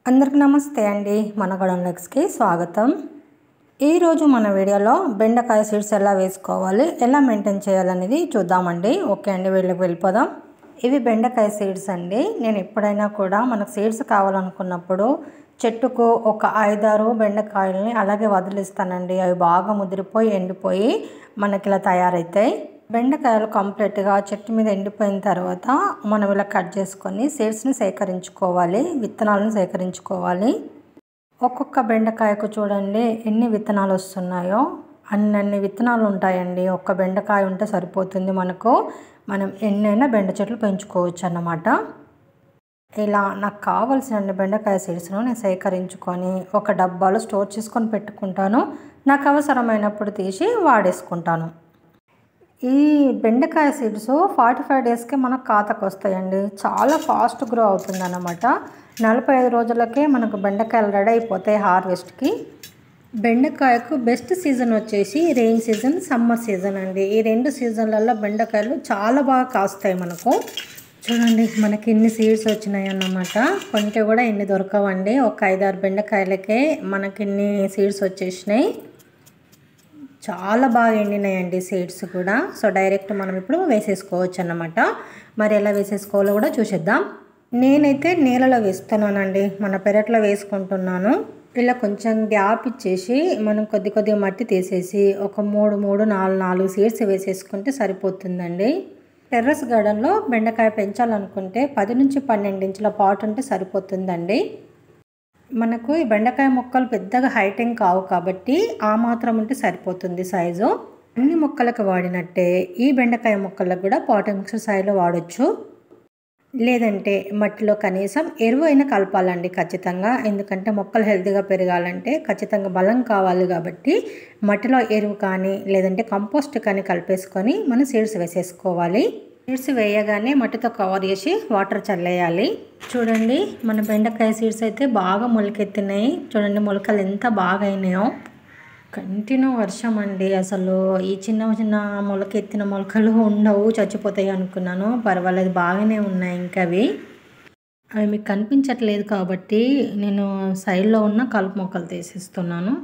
అందరికీ నమస్తే అండి. మన గార్డెన్లెక్స్కి స్వాగతం. ఈరోజు మన వీడియోలో బెండకాయ సీడ్స్ ఎలా వేసుకోవాలి, ఎలా మెయింటైన్ చేయాలనేది చూద్దామండి. ఓకే అండి, వీళ్ళకి వెళ్ళిపోదాం. ఇవి బెండకాయ సీడ్స్ అండి. నేను ఎప్పుడైనా కూడా మనకు సీడ్స్ కావాలనుకున్నప్పుడు చెట్టుకు ఒక 5-6 బెండకాయలని అలాగే వదిలిస్తానండి. అవి బాగా ముదిరిపోయి ఎండిపోయి మనకి ఇలా తయారవుతాయి. బెండకాయలు కంప్లీట్గా చెట్టు మీద ఎండిపోయిన తర్వాత మనం ఇలా కట్ చేసుకొని సీడ్స్ని సేకరించుకోవాలి, విత్తనాలను సేకరించుకోవాలి. ఒక్కొక్క బెండకాయకు చూడండి ఎన్ని విత్తనాలు వస్తున్నాయో, అన్ని విత్తనాలు ఉంటాయండి. ఒక్క బెండకాయ ఉంటే సరిపోతుంది మనకు. మనం ఎన్నైనా బెండ చెట్లు పెంచుకోవచ్చు అన్నమాట. ఇలా నాకు కావాల్సిన బెండకాయ సీడ్స్ను నేను సేకరించుకొని ఒక డబ్బాలో స్టోర్ చేసుకొని పెట్టుకుంటాను. నాకు అవసరమైనప్పుడు తీసి వాడేసుకుంటాను. ఈ బెండకాయ సీడ్స్ 45 డేస్కే మనకు ఖాతాకు వస్తాయండి. చాలా ఫాస్ట్ గ్రో అవుతుంది అన్నమాట. 45 రోజులకే మనకు బెండకాయలు రెడీ అయిపోతాయి హార్వెస్ట్కి. బెండకాయకు బెస్ట్ సీజన్ వచ్చేసి రెయిన్ సీజన్, సమ్మర్ సీజన్ అండి. ఈ 2 సీజన్లలో బెండకాయలు చాలా బాగా కాస్తాయి మనకు. చూడండి మనకి ఇన్ని సీడ్స్ వచ్చినాయి అన్నమాట. కొంటే కూడా ఇన్ని దొరకవండి. ఒక 5-6 బెండకాయలకే మనకి ఇన్ని సీడ్స్ వచ్చేసినాయి. చాలా బాగా ఎండినాయండి సీడ్స్ కూడా. సో డైరెక్ట్ మనం ఇప్పుడు వేసేసుకోవచ్చు అన్నమాట. మరి ఎలా వేసేసుకోవాలో కూడా చూసేద్దాం. నేనైతే నీళ్ళలో వేస్తున్నానండి, మన పెరట్లో వేసుకుంటున్నాను. ఇలా కొంచెం గ్యాప్ ఇచ్చేసి మనం కొద్దిగా మట్టి తీసేసి ఒక 3-4 సీడ్స్ వేసేసుకుంటే సరిపోతుందండి. టెర్రస్ గార్డెన్లో బెండకాయ పెంచాలనుకుంటే 10-12 ఇంచుల పాట్ ఉంటే సరిపోతుందండి. మనకు ఈ బెండకాయ మొక్కలు పెద్దగా హైట్ ఏం కావు కాబట్టి ఆ మాత్రం ఉంటే సరిపోతుంది సైజు. అన్ని మొక్కలకు వాడినట్టే ఈ బెండకాయ మొక్కలకు కూడా పాట్ మిక్సర్ సైజులో వాడచ్చు. లేదంటే మట్టిలో కనీసం ఎరువు అయినా కలపాలండి ఖచ్చితంగా. ఎందుకంటే మొక్కలు హెల్తీగా పెరగాలంటే ఖచ్చితంగా బలం కావాలి కాబట్టి మట్టిలో ఎరువు కానీ లేదంటే కంపోస్ట్ కానీ కలిపేసుకొని మనం సీడ్స్ వేసేసుకోవాలి. సీడ్స్ వేయగానే మట్టితో కవర్ చేసి వాటర్ చల్లేయాలి. చూడండి మన బెండకాయ సీడ్స్ అయితే బాగా మొలకెత్తినాయి. చూడండి మొలకలు ఎంత బాగా అయినాయో. కంటిన్యూ వర్షం అండి. అసలు ఈ చిన్న మొలకెత్తిన మొలకలు ఉండవు, చచ్చిపోతాయి అనుకున్నాను. పర్వాలేదు, బాగానే ఉన్నాయి. ఇంకా అవి మీకు కనిపించట్లేదు కాబట్టి నేను సైడ్లో ఉన్న కలుపు మొక్కలు తీసేస్తున్నాను.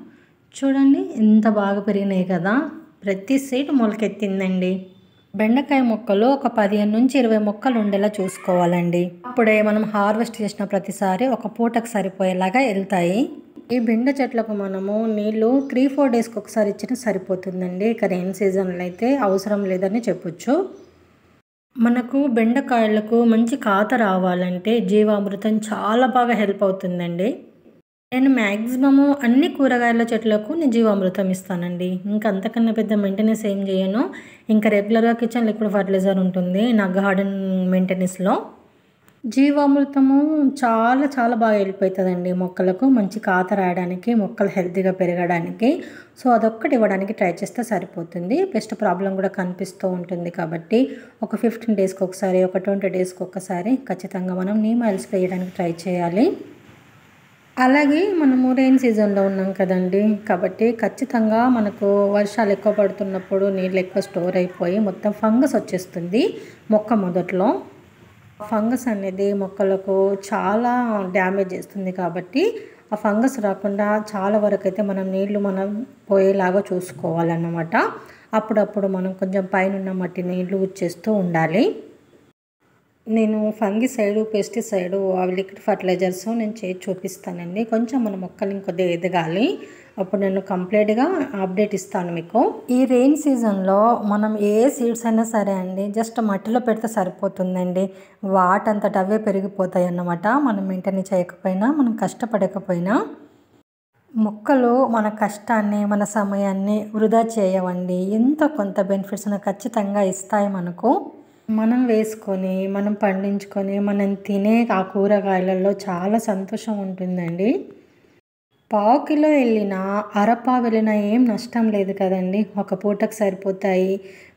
చూడండి ఎంత బాగా పెరిగినాయి కదా. ప్రతి సీడ్ మొలకెత్తిందండి. బెండకాయ మొక్కలు ఒక 15-20 మొక్కలు ఉండేలా చూసుకోవాలండి. అప్పుడే మనం హార్వెస్ట్ చేసిన ప్రతిసారి ఒక పూటకు సరిపోయేలాగా వెళ్తాయి. ఈ బెండ చెట్లకు మనము నీళ్ళు 3-4 డేస్కి ఒకసారి ఇచ్చినా సరిపోతుందండి. ఇక రెయిన్ సీజన్లో అయితే అవసరం లేదని చెప్పొచ్చు. మనకు బెండకాయలకు మంచి కాత రావాలంటే జీవామృతం చాలా బాగా హెల్ప్ అవుతుందండి. నేను మ్యాక్సిమము అన్ని కూరగాయల చెట్లకు నేను జీవామృతం ఇస్తానండి. ఇంకా అంతకన్నా పెద్ద మెయింటెనెన్స్ ఏం చేయను. ఇంకా రెగ్యులర్గా కిచెన్ లిక్విడ్ ఫర్టిలైజర్ ఉంటుంది నా గార్డెన్ మెయింటెనెన్స్లో. జీవామృతము చాలా బాగా హెల్ప్ అవుతుందండి మొక్కలకు మంచి కాత రాయడానికి, మొక్కలు హెల్తీగా పెరగడానికి. సో అదొక్కటి ఇవ్వడానికి ట్రై చేస్తే సరిపోతుంది. పెస్ట్ ప్రాబ్లం కూడా కనిపిస్తూ ఉంటుంది కాబట్టి ఒక 15 డేస్కి ఒకసారి, ఒక 20 డేస్కి ఒకసారి ఖచ్చితంగా మనం నీమ్ ఆయిల్ స్ప్రే చేయడానికి ట్రై చేయాలి. అలాగే మనము రెయిన్ సీజన్లో ఉన్నాం కదండి, కాబట్టి ఖచ్చితంగా మనకు వర్షాలు ఎక్కువ పడుతున్నప్పుడు నీళ్ళు ఎక్కువ స్టోర్ అయిపోయి మొత్తం ఫంగస్ వచ్చేస్తుంది మొక్క మొదట్లో. ఫంగస్ అనేది మొక్కలకు చాలా డ్యామేజ్ చేస్తుంది కాబట్టి ఆ ఫంగస్ రాకుండా చాలా వరకు అయితే మనం నీళ్లు మనం పోయేలాగా చూసుకోవాలన్నమాట. అప్పుడప్పుడు మనం కొంచెం పైన మట్టి నీళ్లు చేస్తూ ఉండాలి. నేను ఫంగిసైడు, పెస్టిసైడు, లిక్విడ్ ఫర్టిలైజర్స్ నేను చేసి చూపిస్తానండి. కొంచెం మన మొక్కలు ఇంకొద్దిగా ఎదగాలి, అప్పుడు నేను కంప్లీట్గా అప్డేట్ ఇస్తాను మీకు. ఈ రెయిన్ సీజన్లో మనం ఏ సీడ్స్ అయినా సరే అండి జస్ట్ మట్టిలో పెడితే సరిపోతుందండి. వాటంతట అవే పెరిగిపోతాయి అన్నమాట. మనం మెయింటైన్ చేయకపోయినా, మనం కష్టపడకపోయినా. మొక్కలు మన కష్టాన్ని, మన సమయాన్ని వృధా చేయవండి. ఎంతో కొంత బెనిఫిట్స్ ఖచ్చితంగా ఇస్తాయి మనకు. మనం వేసుకొని, మనం పండించుకొని, మనం తినే ఆ కూరగాయలలో చాలా సంతోషం ఉంటుందండి. పావు కిలో వెళ్ళినా, అరపావు వెళ్ళినా ఏం నష్టం లేదు కదండి. ఒక పూటకు సరిపోతాయి.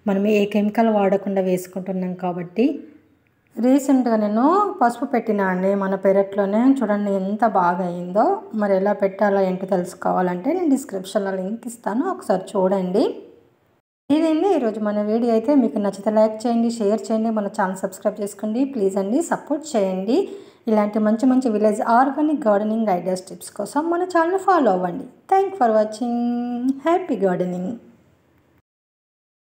మనం ఏ కెమికల్ వాడకుండా వేసుకుంటున్నాం కాబట్టి. రీసెంట్గా నేను పసుపు పెట్టినా అండి మన పెరట్లోనే. చూడండి ఎంత బాగా అయిందో. మరి ఎలా పెట్టాలో ఏంటో తెలుసుకోవాలంటే నేను డిస్క్రిప్షన్లో లింక్ ఇస్తాను, ఒకసారి చూడండి. ఇదండి ఈరోజు మన వీడియో. అయితే మీకు నచ్చితే లైక్ చేయండి, షేర్ చేయండి, మన ఛానల్ సబ్స్క్రైబ్ చేసుకోండి ప్లీజ్ అండి, సపోర్ట్ చేయండి. ఇలాంటి మంచి మంచి village organic gardening ideas tips కోసం మన ఛానల్ ఫాలో అవ్వండి. Thank for watching. Happy gardening.